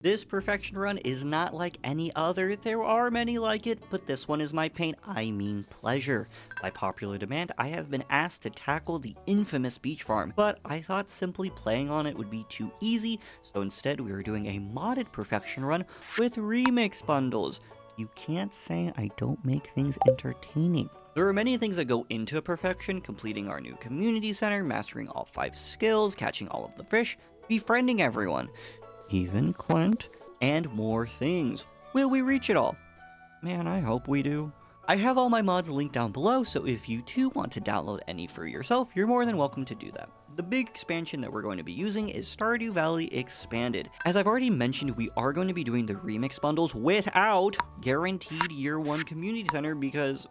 This perfection run is not like any other. There are many like it, but this one is my pain, I mean pleasure. By popular demand, I have been asked to tackle the infamous beach farm, but I thought simply playing on it would be too easy, so instead we are doing a modded perfection run with remix bundles. You can't say I don't make things entertaining. There are many things that go into perfection: completing our new community center, mastering all 5 skills, catching all of the fish, befriending everyone, even Clint, and more things. Will we reach it all? Man, I hope we do. I have all my mods linked down below, so if you too want to download any for yourself, you're more than welcome to do that. The big expansion that we're going to be using is Stardew Valley Expanded. As I've already mentioned, we are going to be doing the remix bundles without guaranteed year 1 community center because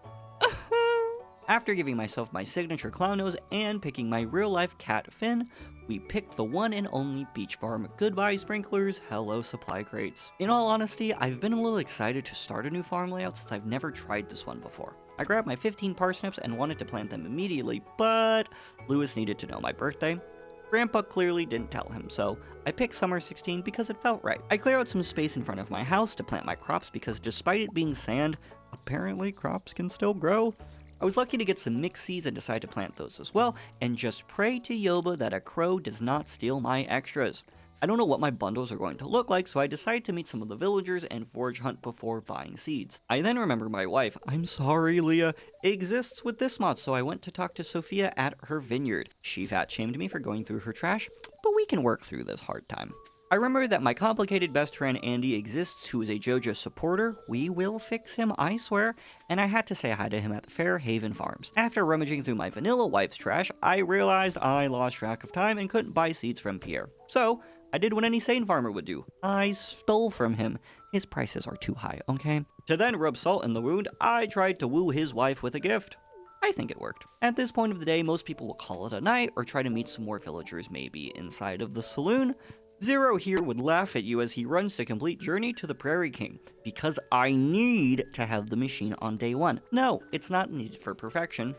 after giving myself my signature clown nose and picking my real life cat Finn, we picked the one and only beach farm. Goodbye sprinklers, hello supply crates. In all honesty, I've been a little excited to start a new farm layout since I've never tried this one before. I grabbed my 15 parsnips and wanted to plant them immediately, but Lewis needed to know my birthday. Grandpa clearly didn't tell him, so I picked summer 16 because it felt right. I clear out some space in front of my house to plant my crops because despite it being sand, apparently crops can still grow. I was lucky to get some mixed seeds and decided to plant those as well, and just pray to Yoba that a crow does not steal my extras. I don't know what my bundles are going to look like, so I decided to meet some of the villagers and forage hunt before buying seeds. I then remember my wife, I'm sorry Leah, exists with this mod, so I went to talk to Sophia at her vineyard. She fat shamed me for going through her trash, but we can work through this hard time. I remember that my complicated best friend Andy exists, who is a JoJo supporter. We will fix him, I swear. And I had to say hi to him at the Fairhaven Farms. After rummaging through my vanilla wife's trash, I realized I lost track of time and couldn't buy seeds from Pierre. So, I did what any sane farmer would do. I stole from him. His prices are too high, okay? To then rub salt in the wound, I tried to woo his wife with a gift. I think it worked. At this point of the day, most people will call it a night or try to meet some more villagers maybe inside of the saloon. Zero here would laugh at you as he runs to complete Journey to the Prairie King, because I need to have the machine on day 1. No, it's not needed for perfection.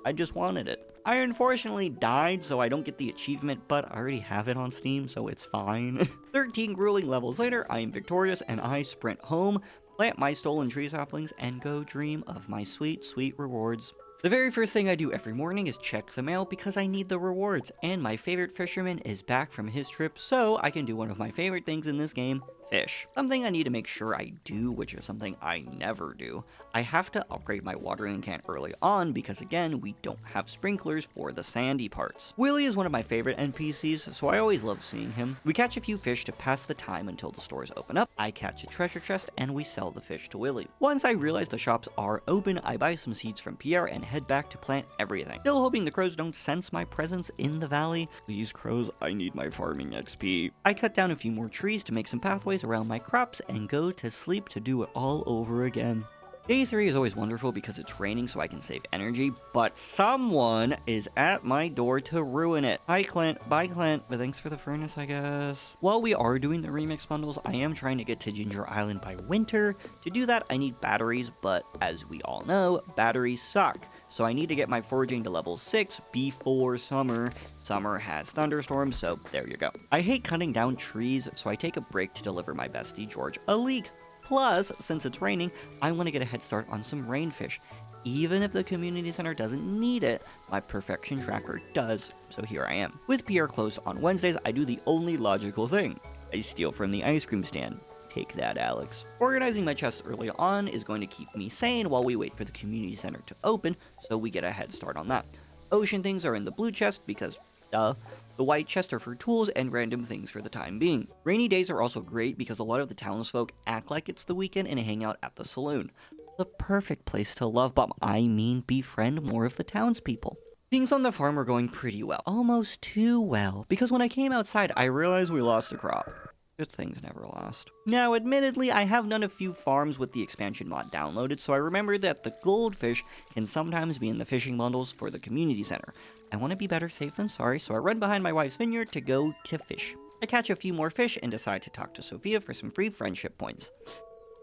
I just wanted it. I unfortunately died, so I don't get the achievement, but I already have it on Steam, so it's fine. 13 grueling levels later, I am victorious and I sprint home, plant my stolen tree saplings, and go dream of my sweet, sweet rewards. The very first thing I do every morning is check the mail because I need the rewards, and my favorite fisherman is back from his trip, so I can do one of my favorite things in this game, fish. Something I need to make sure I do, which is something I never do. I have to upgrade my watering can early on because again, we don't have sprinklers for the sandy parts. Willy is one of my favorite NPCs, so I always love seeing him. We catch a few fish to pass the time until the stores open up. I catch a treasure chest and we sell the fish to Willy. Once I realize the shops are open, I buy some seeds from Pierre and head back to plant everything. Still hoping the crows don't sense my presence in the valley. Please crows, I need my farming XP. I cut down a few more trees to make some pathways around my crops and go to sleep to do it all over again. Day 3 is always wonderful because it's raining so I can save energy, but someone is at my door to ruin it. Hi Clint, bye Clint, but thanks for the furnace I guess. While we are doing the remix bundles, I am trying to get to Ginger Island by winter. To do that I need batteries, but as we all know, batteries suck. So I need to get my foraging to level 6 before summer. Summer has thunderstorms, so there you go. I hate cutting down trees, so I take a break to deliver my bestie George a leek. Plus, since it's raining, I want to get a head start on some rainfish. Even if the community center doesn't need it, my perfection tracker does, so here I am. With Pierre closed on Wednesdays, I do the only logical thing. I steal from the ice cream stand. Take that, Alex. Organizing my chests early on is going to keep me sane while we wait for the community center to open, so we get a head start on that. Ocean things are in the blue chest because, duh. The white chest are for tools and random things for the time being. Rainy days are also great because a lot of the townsfolk act like it's the weekend and hang out at the saloon. The perfect place to love bomb, I mean befriend more of the townspeople. Things on the farm are going pretty well. Almost too well, because when I came outside, I realized we lost a crop. Good things never last. Now, admittedly, I have done a few farms with the expansion mod downloaded, so I remember that the goldfish can sometimes be in the fishing bundles for the community center. I want to be better safe than sorry, so I run behind my wife's vineyard to go to fish. I catch a few more fish and decide to talk to Sophia for some free friendship points.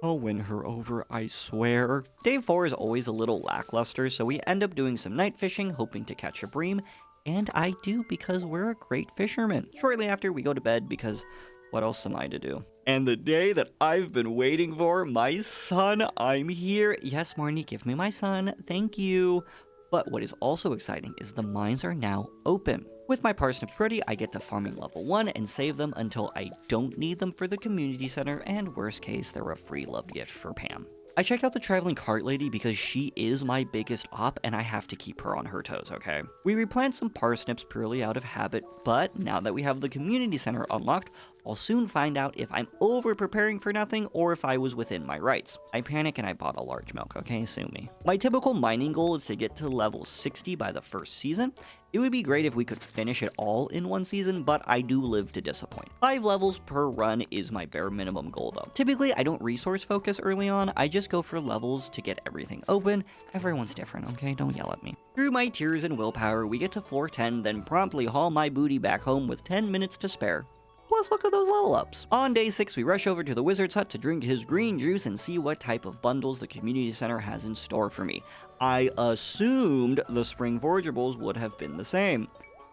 I'll win her over, I swear. Day 4 is always a little lackluster, so we end up doing some night fishing, hoping to catch a bream, and I do because we're a great fisherman. Shortly after, we go to bed because What else am I to do? And the day that I've been waiting for, my son, I'm here. Yes, Marnie, give me my son. Thank you. But what is also exciting is the mines are now open. With my parsnips ready, I get to farming level 1 and save them until I don't need them for the community center, and worst case, they're a free love gift for Pam. I check out the traveling cart lady because she is my biggest op and I have to keep her on her toes, okay? We replant some parsnips purely out of habit, but now that we have the community center unlocked, I'll soon find out if I'm over preparing for nothing or if I was within my rights. I panic and I bought a large milk, okay? Sue me. My typical mining goal is to get to level 60 by the first season. It would be great if we could finish it all in one season, but I do live to disappoint. 5 levels per run is my bare minimum goal though. Typically, I don't resource focus early on, I just go for levels to get everything open. Everyone's different, okay? Don't yell at me. Through my tears and willpower, we get to floor 10, then promptly haul my booty back home with 10 minutes to spare. Plus, look at those level ups. On day 6, we rush over to the wizard's hut to drink his green juice and see what type of bundles the community center has in store for me. I assumed the spring forageables would have been the same.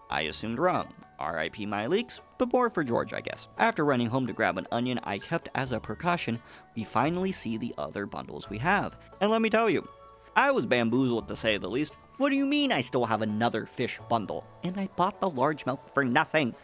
I assumed wrong. RIP my leaks, but more for George, I guess. After running home to grab an onion I kept as a precaution, we finally see the other bundles we have. And let me tell you, I was bamboozled to say the least. What do you mean I still have another fish bundle? And I bought the large milk for nothing.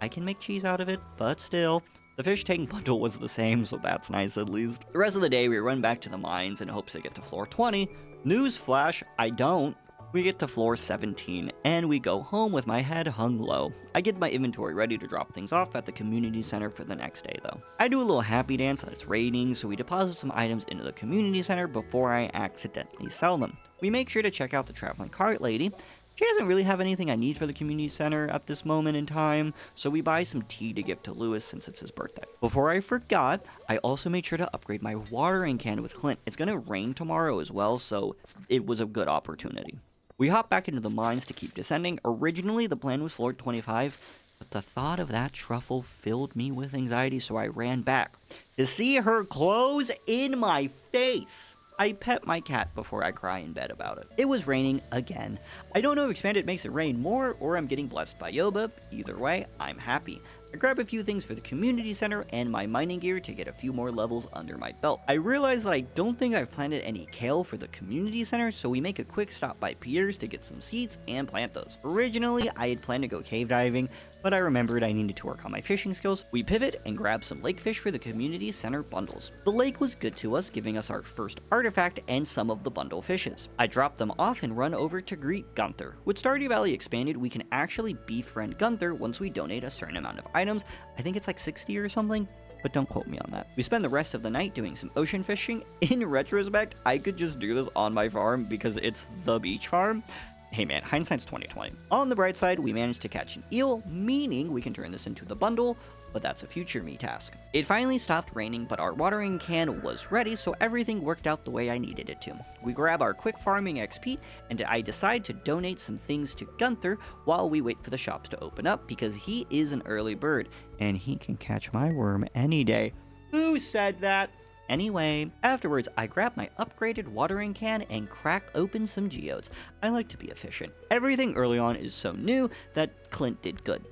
I can make cheese out of it, but still. The fish tank bundle was the same, so that's nice at least. The rest of the day, we run back to the mines in hopes to get to floor 20. Newsflash, I don't. We get to floor 17, and we go home with my head hung low. I get my inventory ready to drop things off at the community center for the next day, though. I do a little happy dance that it's raining, so we deposit some items into the community center before I accidentally sell them. We make sure to check out the traveling cart lady. She doesn't really have anything I need for the community center at this moment in time, so we buy some tea to give to Lewis since it's his birthday. Before I forgot, I also made sure to upgrade my watering can with Clint. It's gonna rain tomorrow as well, so it was a good opportunity. We hop back into the mines to keep descending. Originally, the plan was floor 25, but the thought of that truffle filled me with anxiety, so I ran back to see her clothes in my face. I pet my cat before I cry in bed about it. It was raining again. I don't know if Expanded makes it rain more or I'm getting blessed by Yoba. Either way, I'm happy. I grab a few things for the community center and my mining gear to get a few more levels under my belt. I realize that I don't think I've planted any kale for the community center, so we make a quick stop by Pierre's to get some seeds and plant those. Originally, I had planned to go cave diving, but I remembered I needed to work on my fishing skills. We pivot and grab some lake fish for the community center bundles. The lake was good to us, giving us our first artifact and some of the bundle fishes. I drop them off and run over to greet Gunther. With Stardew Valley Expanded, we can actually befriend Gunther once we donate a certain amount of items. I think it's like 60 or something, but don't quote me on that. We spend the rest of the night doing some ocean fishing. In retrospect, I could just do this on my farm because it's the beach farm. Hey man, hindsight's 2020. On the bright side, we managed to catch an eel, meaning we can turn this into the bundle, but that's a future me task. It finally stopped raining, but our watering can was ready, so everything worked out the way I needed it to. We grab our quick farming XP, and I decide to donate some things to Gunther while we wait for the shops to open up, because he is an early bird, and he can catch my worm any day. Who said that? Anyway, afterwards, I grab my upgraded watering can and crack open some geodes. I like to be efficient. Everything early on is so new that Clint did good.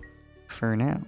For now.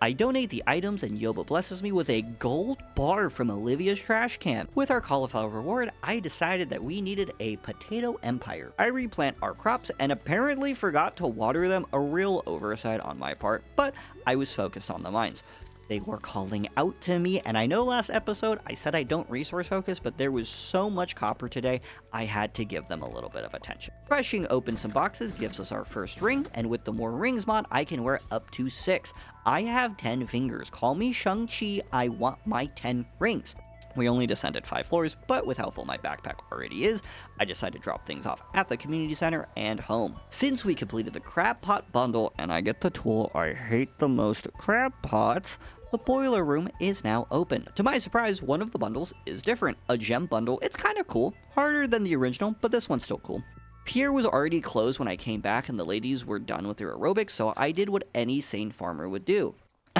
I donate the items and Yoba blesses me with a gold bar from Olivia's trash can. With our cauliflower reward, I decided that we needed a potato empire. I replant our crops and apparently forgot to water them, a real oversight on my part, but I was focused on the mines. They were calling out to me, and I know last episode I said I don't resource focus, but there was so much copper today, I had to give them a little bit of attention. Crushing open some boxes gives us our first ring, and with the more rings mod, I can wear up to 6. I have 10 fingers. Call me Shang-Chi, I want my 10 rings. We only descended 5 floors, but with how full my backpack already is, I decided to drop things off at the community center and home. Since we completed the crab pot bundle, and I get the tool I hate the most, crab pots, the boiler room is now open. To my surprise, one of the bundles is different. A gem bundle, it's kind of cool. Harder than the original, but this one's still cool. Pier was already closed when I came back and the ladies were done with their aerobics, so I did what any sane farmer would do.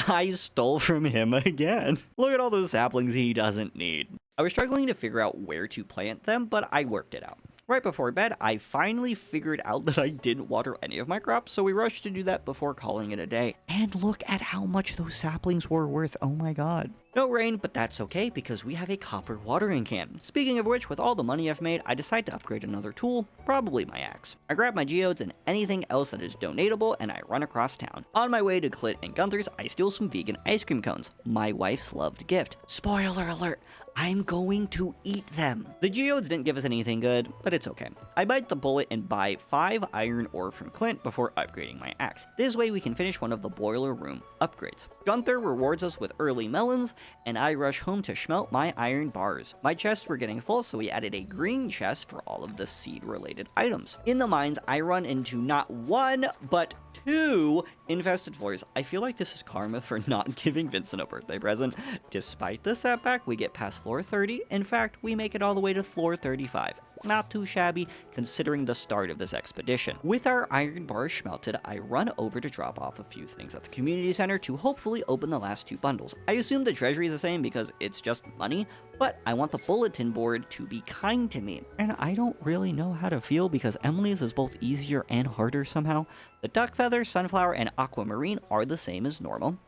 I stole from him again. Look at all those saplings he doesn't need. I was struggling to figure out where to plant them, but I worked it out. Right before bed, I finally figured out that I didn't water any of my crops, so we rushed to do that before calling it a day. And look at how much those saplings were worth, oh my god. No rain, but that's okay because we have a copper watering can. Speaking of which, with all the money I've made, I decide to upgrade another tool, probably my axe. I grab my geodes and anything else that is donatable and I run across town. On my way to Clit and Gunther's, I steal some vegan ice cream cones, my wife's loved gift. Spoiler alert, I'm going to eat them. The geodes didn't give us anything good, but it's okay. I bite the bullet and buy 5 iron ore from Clint before upgrading my axe. This way we can finish one of the boiler room upgrades. Gunther rewards us with early melons, and I rush home to smelt my iron bars. My chests were getting full, so we added a green chest for all of the seed-related items. In the mines, I run into not 1, but 2 infested floors. I feel like this is karma for not giving Vincent a birthday present. Despite the setback, we get past floor 30. In fact, we make it all the way to floor 35. Not too shabby, considering the start of this expedition. With our iron bars smelted, I run over to drop off a few things at the community center to hopefully open the last 2 bundles. I assume the treasury is the same because it's just money, but I want the bulletin board to be kind to me. And I don't really know how to feel because Emily's is both easier and harder somehow. The duck feather, sunflower, and aquamarine are the same as normal.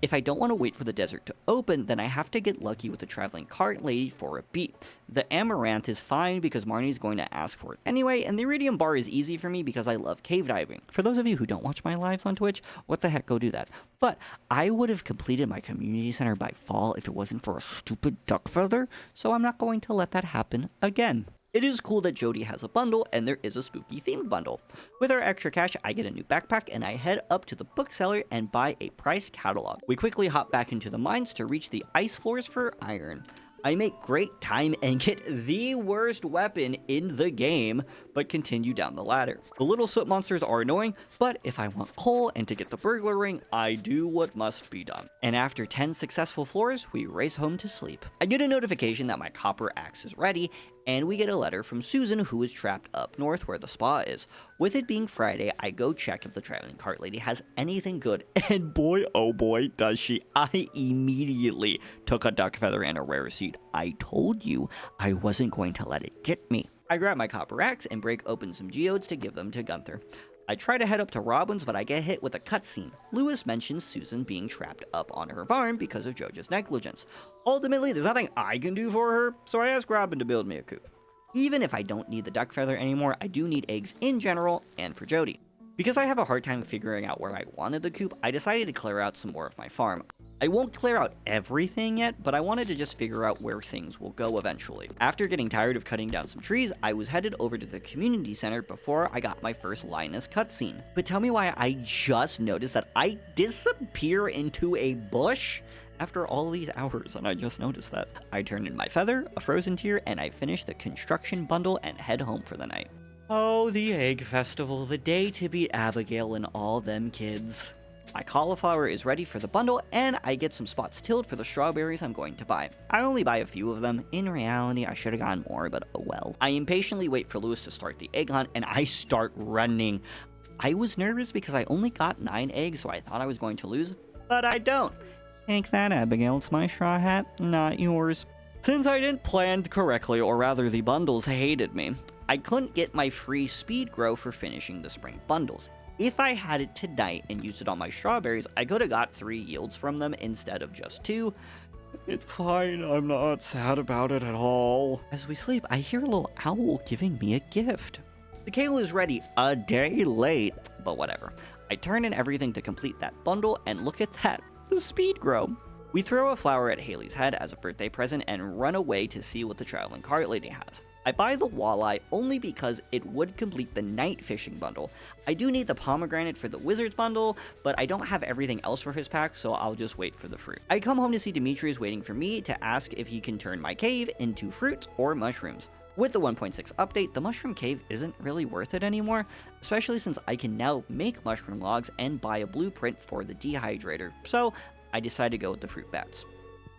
If I don't want to wait for the desert to open, then I have to get lucky with the traveling cart lady for a beat. The amaranth is fine because Marnie's going to ask for it anyway, and the iridium bar is easy for me because I love cave diving. For those of you who don't watch my lives on Twitch, what the heck, go do that. But I would have completed my community center by fall if it wasn't for a stupid duck feather, so I'm not going to let that happen again. It is cool that Jody has a bundle, and there is a spooky themed bundle. With our extra cash, I get a new backpack, and I head up to the bookseller and buy a price catalog. We quickly hop back into the mines to reach the ice floors for iron. I make great time and get the worst weapon in the game, but continue down the ladder. The little soot monsters are annoying, but if I want coal and to get the burglar ring, I do what must be done. And after 10 successful floors, we race home to sleep. I get a notification that my copper axe is ready, and we get a letter from Susan, who is trapped up north where the spa is. With it being Friday, I go check if the traveling cart lady has anything good, and boy oh boy does she. I immediately took a duck feather and a rare seed. I told you I wasn't going to let it get me. I grab my copper axe and break open some geodes to give them to Gunther. I try to head up to Robin's, but I get hit with a cutscene. Lewis mentions Susan being trapped up on her farm because of Jojo's negligence. Ultimately, there's nothing I can do for her, so I ask Robin to build me a coop. Even if I don't need the duck feather anymore, I do need eggs in general and for Jody. Because I have a hard time figuring out where I wanted the coop, I decided to clear out some more of my farm. I won't clear out everything yet, but I wanted to just figure out where things will go eventually. After getting tired of cutting down some trees, I was headed over to the community center before I got my first Linus cutscene. But tell me why I just noticed that I disappear into a bush after all these hours, and I just noticed that. I turn in my feather, a frozen tear, and I finish the construction bundle and head home for the night. Oh, the egg festival, the day to beat Abigail and all them kids. My cauliflower is ready for the bundle, and I get some spots tilled for the strawberries I'm going to buy. I only buy a few of them. In reality, I should have gotten more, but oh well. I impatiently wait for Lewis to start the egg hunt, and I start running. I was nervous because I only got 9 eggs, so I thought I was going to lose, but I don't. Take that, Abigail. It's my straw hat, not yours. Since I didn't plan correctly, or rather the bundles hated me, I couldn't get my free speed grow for finishing the spring bundles. If I had it tonight and used it on my strawberries, I could have got 3 yields from them instead of just 2. It's fine, I'm not sad about it at all. As we sleep, I hear a little owl giving me a gift. The kale is ready a day late, but whatever. I turn in everything to complete that bundle, and look at that, the speed grow. We throw a flower at Haley's head as a birthday present and run away to see what the traveling cart lady has. I buy the walleye only because it would complete the night fishing bundle. I do need the pomegranate for the wizard's bundle, but I don't have everything else for his pack, so I'll just wait for the fruit. I come home to see Demetrius waiting for me to ask if he can turn my cave into fruits or mushrooms. With the 1.6 update, the mushroom cave isn't really worth it anymore, especially since I can now make mushroom logs and buy a blueprint for the dehydrator, so I decide to go with the fruit bats.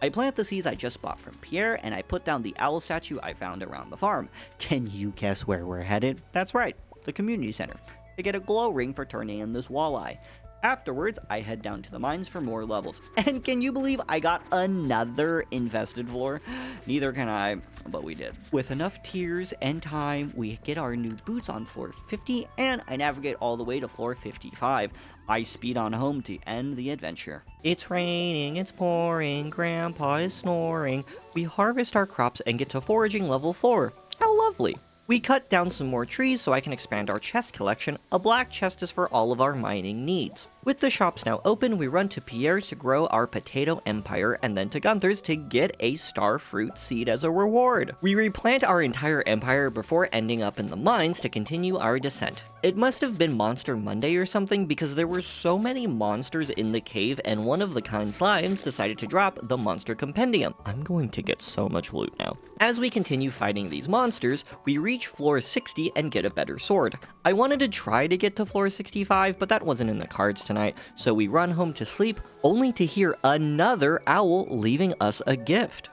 I plant the seeds I just bought from Pierre, and I put down the owl statue I found around the farm. Can you guess where we're headed? That's right, the community center, to get a glow ring for turning in this walleye. Afterwards, I head down to the mines for more levels. And can you believe I got another infested floor? Neither can I, but we did. With enough tears and time, we get our new boots on floor 50, and I navigate all the way to floor 55. I speed on home to end the adventure. It's raining, it's pouring, Grandpa is snoring. We harvest our crops and get to foraging level 4. How lovely. We cut down some more trees so I can expand our chest collection. A black chest is for all of our mining needs. With the shops now open, we run to Pierre's to grow our potato empire, and then to Gunther's to get a star fruit seed as a reward. We replant our entire empire before ending up in the mines to continue our descent. It must have been Monster Monday or something because there were so many monsters in the cave, and one of the kind slimes decided to drop the monster compendium. I'm going to get so much loot now. As we continue fighting these monsters, we reach floor 60 and get a better sword. I wanted to try to get to floor 65, but that wasn't in the cards tonight, so we run home to sleep, only to hear another owl leaving us a gift.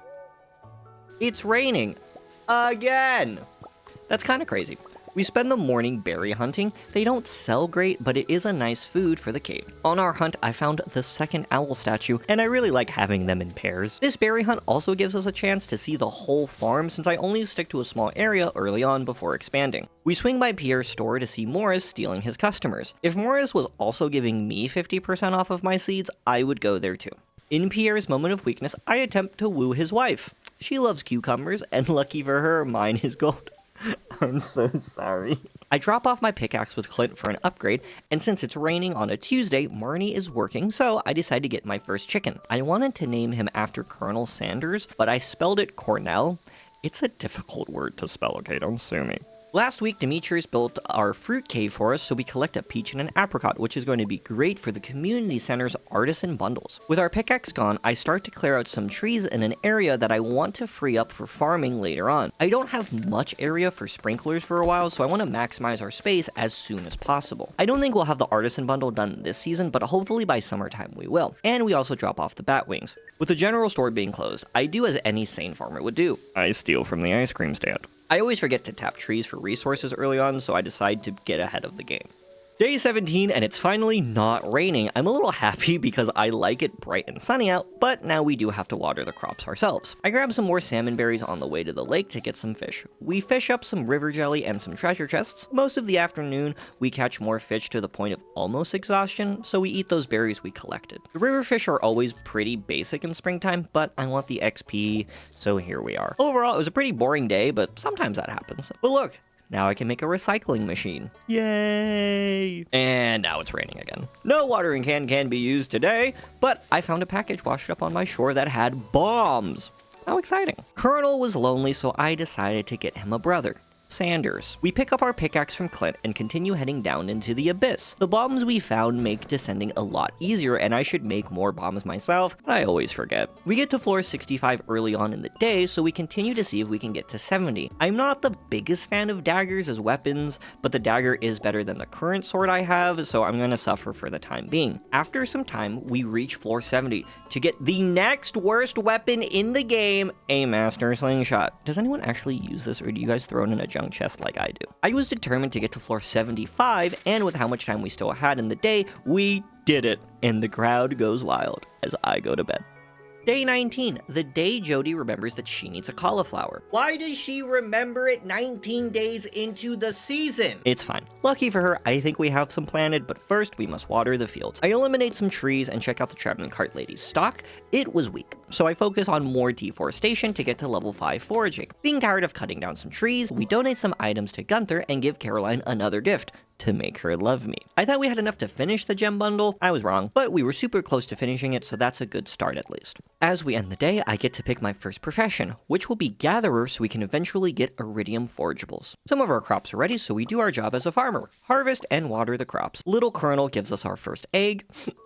It's raining. Again! That's kind of crazy. We spend the morning berry hunting. They don't sell great, but it is a nice food for the cave. On our hunt, I found the second owl statue, and I really like having them in pairs. This berry hunt also gives us a chance to see the whole farm since I only stick to a small area early on before expanding. We swing by Pierre's store to see Morris stealing his customers. If Morris was also giving me 50% off of my seeds, I would go there too. In Pierre's moment of weakness, I attempt to woo his wife. She loves cucumbers, and lucky for her, mine is gold. I'm so sorry. I drop off my pickaxe with Clint for an upgrade, and since it's raining on a Tuesday, Marnie is working, so I decide to get my first chicken. I wanted to name him after Colonel Sanders, but I spelled it Cornell. It's a difficult word to spell, okay? Don't sue me. Last week, Demetrius built our fruit cave for us, so we collect a peach and an apricot, which is going to be great for the community center's artisan bundles. With our pickaxe gone, I start to clear out some trees in an area that I want to free up for farming later on. I don't have much area for sprinklers for a while, so I want to maximize our space as soon as possible. I don't think we'll have the artisan bundle done this season, but hopefully by summertime we will. And we also drop off the bat wings. With the general store being closed, I do as any sane farmer would do. I steal from the ice cream stand. I always forget to tap trees for resources early on, so I decide to get ahead of the game. Day 17, and it's finally not raining. I'm a little happy because I like it bright and sunny out, but now we do have to water the crops ourselves. I grab some more salmon berries on the way to the lake to get some fish. We fish up some river jelly and some treasure chests. Most of the afternoon, we catch more fish to the point of almost exhaustion, so we eat those berries we collected. The river fish are always pretty basic in springtime, but I want the XP, so here we are. Overall, it was a pretty boring day, but sometimes that happens. But look, now I can make a recycling machine. Yay! And now it's raining again. No watering can be used today, but I found a package washed up on my shore that had bombs. How exciting. Colonel was lonely, so I decided to get him a brother. Sanders. We pick up our pickaxe from Clint and continue heading down into the abyss. The bombs we found make descending a lot easier, and I should make more bombs myself, but I always forget. We get to floor 65 early on in the day, so we continue to see if we can get to 70. I'm not the biggest fan of daggers as weapons, but the dagger is better than the current sword I have, so I'm gonna suffer for the time being. After some time, we reach floor 70 to get the next worst weapon in the game, a master slingshot. Does anyone actually use this, or do you guys throw it in a junk chest like I do? I was determined to get to floor 75, and with how much time we still had in the day, we did it, and the crowd goes wild as I go to bed. Day 19, the day Jody remembers that she needs a cauliflower. Why does she remember it 19 days into the season? It's fine. Lucky for her, I think we have some planted, but first we must water the fields. I eliminate some trees and check out the traveling cart lady's stock. It was weak, so I focus on more deforestation to get to level 5 foraging. Being tired of cutting down some trees, we donate some items to Gunther and give Caroline another gift to make her love me. I thought we had enough to finish the gem bundle. I was wrong, but we were super close to finishing it, so that's a good start at least. As we end the day, I get to pick my first profession, which will be gatherer, so we can eventually get iridium forageables. Some of our crops are ready, so we do our job as a farmer. Harvest and water the crops. Little Colonel gives us our first egg.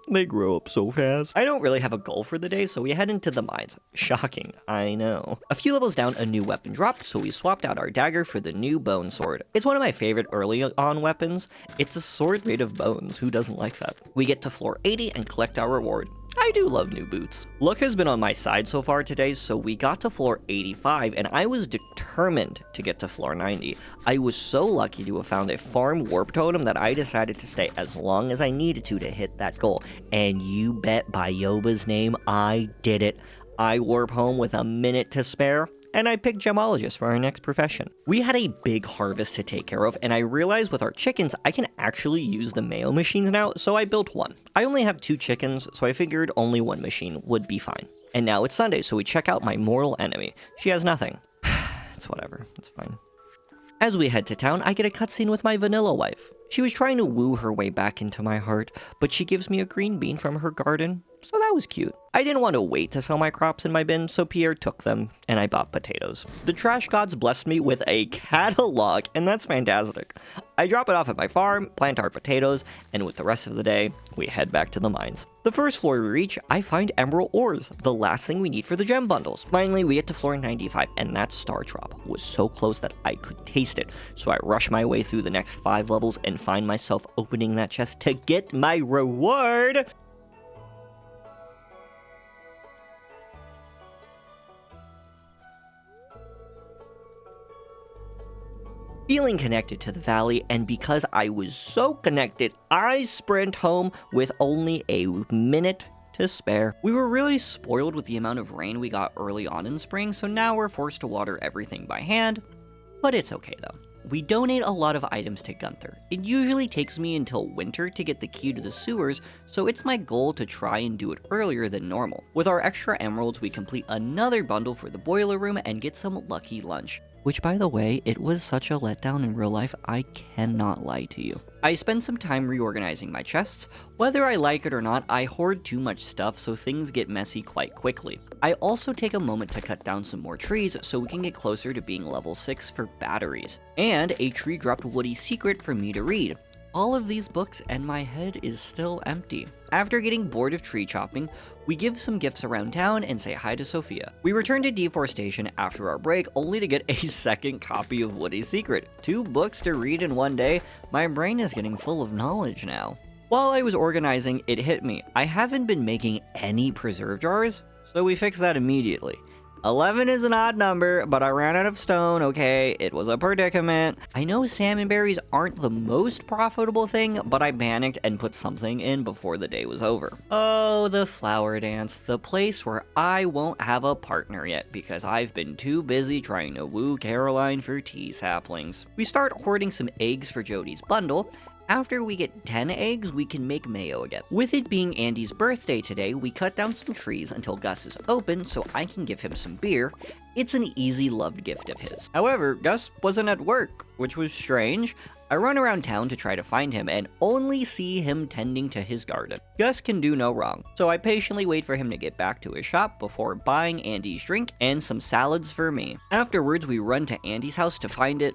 They grow up so fast. I don't really have a goal for the day, so we head into the mines. Shocking, I know. A few levels down, a new weapon dropped, so we swapped out our dagger for the new bone sword. It's one of my favorite early on weapons. It's a sword made of bones. Who doesn't like that? We get to floor 80 and collect our reward. I do love new boots. Luck has been on my side so far today, so we got to floor 85, and I was determined to get to floor 90. I was so lucky to have found a farm warp totem that I decided to stay as long as I needed to hit that goal. And you bet by Yoba's name, I did it. I warp home with a minute to spare, and I picked gemologist for our next profession. We had a big harvest to take care of, and I realized with our chickens, I can actually use the mail machines now, so I built one. I only have 2 chickens, so I figured only one machine would be fine. And now it's Sunday, so we check out my mortal enemy. She has nothing. It's whatever, it's fine. As we head to town, I get a cutscene with my vanilla wife. She was trying to woo her way back into my heart, but she gives me a green bean from her garden, so that was cute. I didn't want to wait to sell my crops in my bin, so Pierre took them, and I bought potatoes. The trash gods blessed me with a catalog, and that's fantastic. I drop it off at my farm, plant our potatoes, and with the rest of the day, we head back to the mines. The first floor we reach, I find emerald ores, the last thing we need for the gem bundles. Finally, we get to floor 95, and that star drop was so close that I could taste it, so I rush my way through the next 5 levels and find myself opening that chest to get my reward. Feeling connected to the valley, and because I was so connected, I sprint home with only a minute to spare. We were really spoiled with the amount of rain we got early on in spring, so now we're forced to water everything by hand, but it's okay though. We donate a lot of items to Gunther. It usually takes me until winter to get the key to the sewers, so it's my goal to try and do it earlier than normal. With our extra emeralds, we complete another bundle for the boiler room and get some lucky lunch. Which, by the way, it was such a letdown in real life, I cannot lie to you. I spend some time reorganizing my chests. Whether I like it or not, I hoard too much stuff, so things get messy quite quickly. I also take a moment to cut down some more trees so we can get closer to being level 6 for batteries. And a tree dropped Woody's secret for me to read. All of these books and my head is still empty. After getting bored of tree chopping, we give some gifts around town and say hi to Sophia. We return to deforestation after our break only to get a second copy of Woody's Secret. 2 books to read in one day, my brain is getting full of knowledge now. While I was organizing, it hit me. I haven't been making any preserve jars, so we fixed that immediately. 11 is an odd number, but I ran out of stone, okay? It was a predicament. I know salmon berries aren't the most profitable thing, but I panicked and put something in before the day was over. Oh, the flower dance, the place where I won't have a partner yet because I've been too busy trying to woo Caroline for tea saplings. We start hoarding some eggs for Jody's bundle. After we get 10 eggs, we can make mayo again. With it being Andy's birthday today, we cut down some trees until Gus is open so I can give him some beer. It's an easy loved gift of his. However, Gus wasn't at work, which was strange. I run around town to try to find him and only see him tending to his garden. Gus can do no wrong, so I patiently wait for him to get back to his shop before buying Andy's drink and some salads for me. Afterwards, we run to Andy's house to find it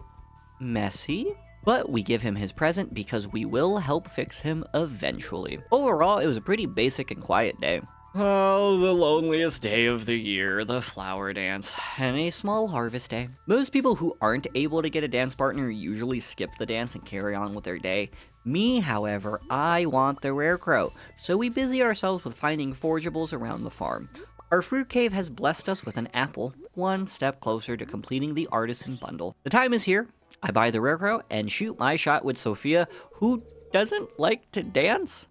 messy. But we give him his present because we will help fix him eventually. Overall, it was a pretty basic and quiet day. Oh, the loneliest day of the year, the flower dance, and a small harvest day. Most people who aren't able to get a dance partner usually skip the dance and carry on with their day. Me, however, I want the rare crow, so we busy ourselves with finding forageables around the farm. Our fruit cave has blessed us with an apple, one step closer to completing the artisan bundle. The time is here. I buy the rare crow and shoot my shot with Sophia, who doesn't like to dance.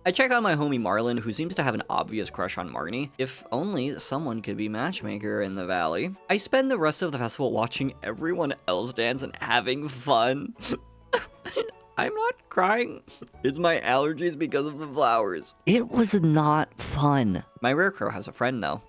I check on my homie Marlon, who seems to have an obvious crush on Marnie. If only someone could be matchmaker in the valley. I spend the rest of the festival watching everyone else dance and having fun. I'm not crying. It's my allergies because of the flowers. It was not fun. My rare crow has a friend though.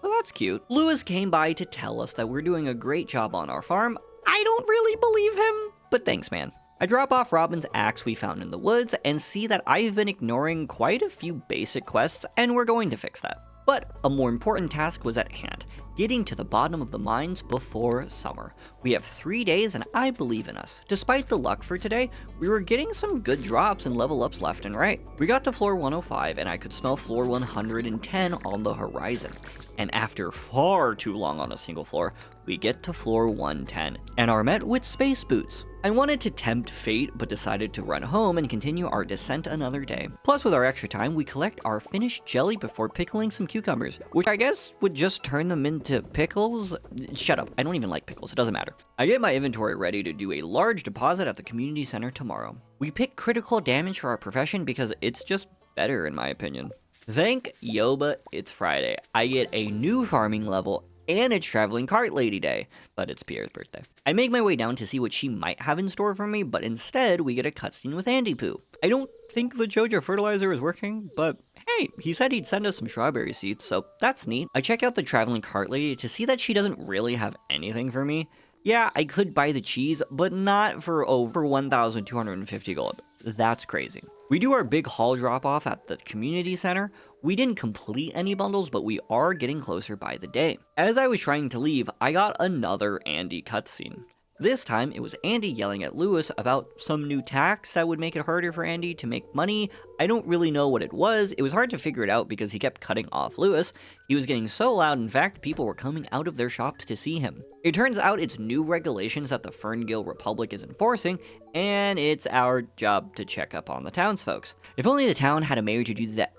Well, that's cute. Lewis came by to tell us that we're doing a great job on our farm. I don't really believe him, but thanks, man. I drop off Robin's axe we found in the woods and see that I've been ignoring quite a few basic quests, and we're going to fix that. But a more important task was at hand, getting to the bottom of the mines before summer. We have 3 days and I believe in us. Despite the luck for today, we were getting some good drops and level ups left and right. We got to floor 105 and I could smell floor 110 on the horizon. And after far too long on a single floor, we get to floor 110 and are met with space boots. I wanted to tempt fate, but decided to run home and continue our descent another day. Plus, with our extra time, we collect our finished jelly before pickling some cucumbers, which I guess would just turn them into pickles. Shut up, I don't even like pickles, it doesn't matter. I get my inventory ready to do a large deposit at the community center tomorrow. We pick critical damage for our profession because it's just better in my opinion. Thank Yoba, it's Friday. I get a new farming level and it's traveling cart lady day, but it's Pierre's birthday. I make my way down to see what she might have in store for me, but instead we get a cutscene with Andy Poo. I don't think the Jojo fertilizer is working, but hey, he said he'd send us some strawberry seeds, so that's neat. I check out the traveling cart lady to see that she doesn't really have anything for me. Yeah, I could buy the cheese, but not for over 1,250 gold. That's crazy. We do our big haul drop-off at the community center. We didn't complete any bundles, but we are getting closer by the day. As I was trying to leave, I got another Andy cutscene. This time, it was Andy yelling at Lewis about some new tax that would make it harder for Andy to make money. I don't really know what it was. It was hard to figure it out because he kept cutting off Lewis. He was getting so loud, in fact, people were coming out of their shops to see him. It turns out it's new regulations that the Ferngale Republic is enforcing, and it's our job to check up on the townsfolk. If only the town had a mayor to do that.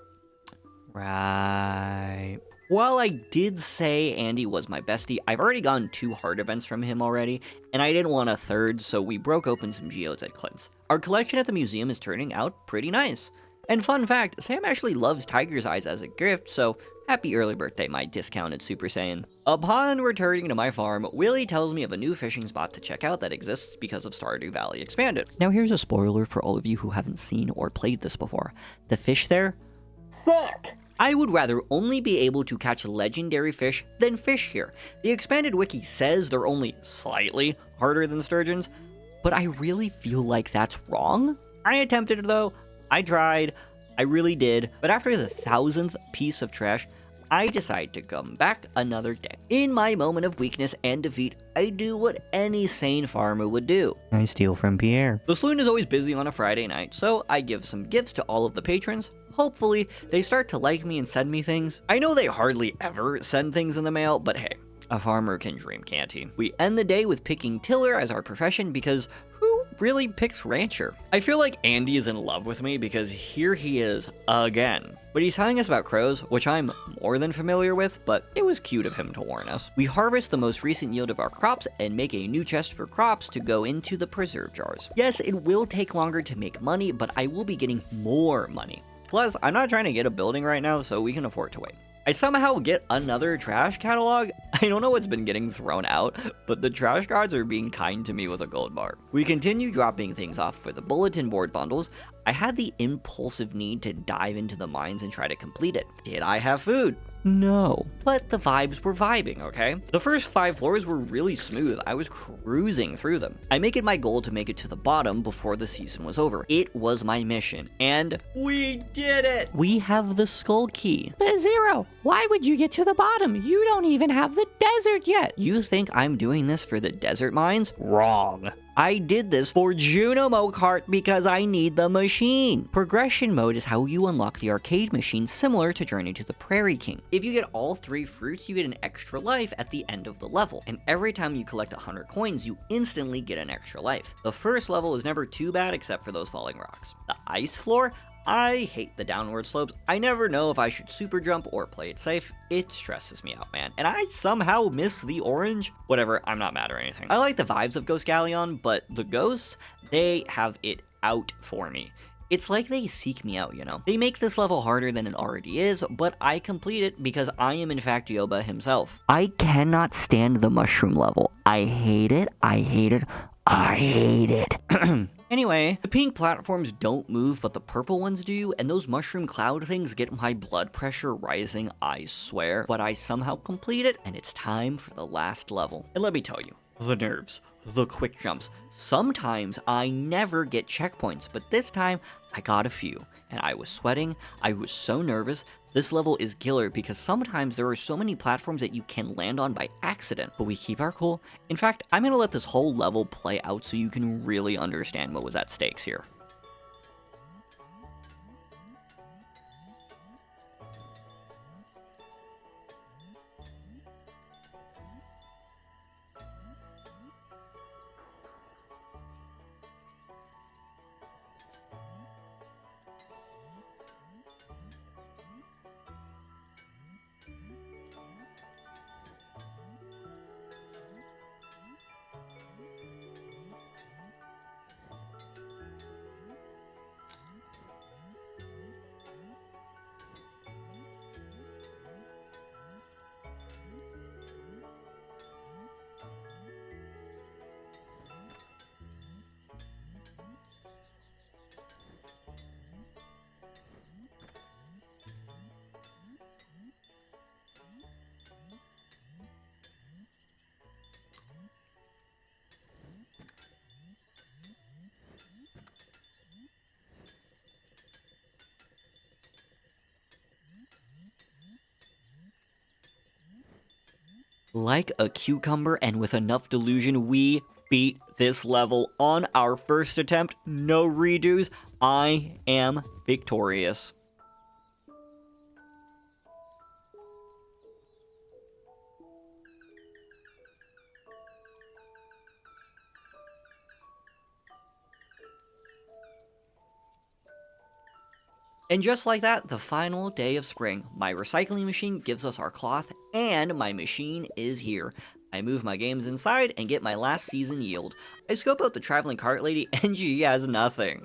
Right. While I did say Andy was my bestie, I've already gotten 2 hard events from him already, and I didn't want a third, so we broke open some geodes at Clint's. Our collection at the museum is turning out pretty nice. And fun fact, Sam actually loves tiger's eyes as a gift, so happy early birthday, my discounted Super Saiyan. Upon returning to my farm, Willie tells me of a new fishing spot to check out that exists because of Stardew Valley Expanded. Now here's a spoiler for all of you who haven't seen or played this before. The fish there suck! I would rather only be able to catch legendary fish than fish here. The expanded wiki says they're only slightly harder than sturgeons, but I really feel like that's wrong. I attempted it though, I tried, I really did, but after the 1,000th piece of trash, I decide to come back another day. In my moment of weakness and defeat, I do what any sane farmer would do. I steal from Pierre. The saloon is always busy on a Friday night, so I give some gifts to all of the patrons. Hopefully, they start to like me and send me things. I know they hardly ever send things in the mail, but hey, a farmer can dream, can't he? We end the day with picking tiller as our profession because who really picks rancher? I feel like Andy is in love with me because here he is again. But he's telling us about crows, which I'm more than familiar with, but it was cute of him to warn us. We harvest the most recent yield of our crops and make a new chest for crops to go into the preserve jars. Yes, it will take longer to make money, but I will be getting more money. Plus, I'm not trying to get a building right now, so we can afford to wait. I somehow get another trash catalog. I don't know what's been getting thrown out, but the trash gods are being kind to me with a gold bar. We continue dropping things off for the bulletin board bundles. I had the impulsive need to dive into the mines and try to complete it. Did I have food? No. But the vibes were vibing, okay? The first 5 floors were really smooth. I was cruising through them. I make it my goal to make it to the bottom before the season was over. It was my mission, and we did it! We have the skull key. But Zero, why would you get to the bottom? You don't even have the desert yet. You think I'm doing this for the desert mines? Wrong. I did this for Junimo Kart because I need the machine. Progression mode is how you unlock the arcade machine, similar to Journey to the Prairie King. If you get all 3 fruits, you get an extra life at the end of the level, and every time you collect 100 coins, you instantly get an extra life. The first level is never too bad except for those falling rocks. The ice floor? I hate the downward slopes. I never know if I should super jump or play it safe. It stresses me out, man. And I somehow miss the orange. Whatever, I'm not mad or anything. I like the vibes of Ghost Galleon, but the ghosts, they have it out for me. It's like they seek me out, you know? They make this level harder than it already is, but I complete it because I am in fact Yoba himself. I cannot stand the mushroom level. I hate it, I hate it, I hate it. Anyway, the pink platforms don't move, but the purple ones do, and those mushroom cloud things get my blood pressure rising, I swear. But I somehow complete it, and it's time for the last level. And let me tell you, the nerves, the quick jumps. Sometimes I never get checkpoints, but this time I got a few, and I was sweating, I was so nervous. This level is killer because sometimes there are so many platforms that you can land on by accident, but we keep our cool. In fact, I'm gonna let this whole level play out so you can really understand what was at stakes here. Like a cucumber and with enough delusion, we beat this level on our first attempt. No redos. I am victorious. And just like that, the final day of spring. My recycling machine gives us our cloth, and my machine is here. I move my games inside and get my last season yield. I scope out the traveling cart lady, and she has nothing.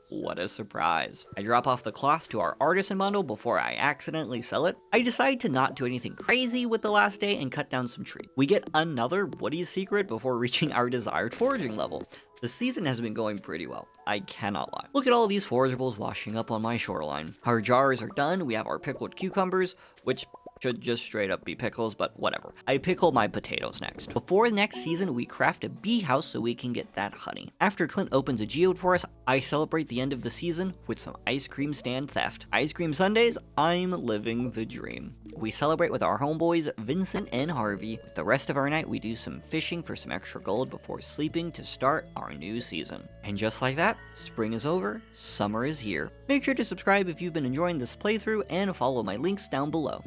What a surprise. I drop off the cloth to our artisan bundle before I accidentally sell it. I decide to not do anything crazy with the last day and cut down some trees. We get another Woody's secret before reaching our desired foraging level. The season has been going pretty well, I cannot lie. Look at all these forageables washing up on my shoreline. Our jars are done, we have our pickled cucumbers, which should just straight up be pickles, but whatever. I pickle my potatoes next. Before next season, we craft a bee house so we can get that honey. After Clint opens a geode for us, I celebrate the end of the season with some ice cream stand theft. Ice cream sundaes, I'm living the dream. We celebrate with our homeboys, Vincent and Harvey. With the rest of our night, we do some fishing for some extra gold before sleeping to start our new season. And just like that, spring is over, summer is here. Make sure to subscribe if you've been enjoying this playthrough and follow my links down below.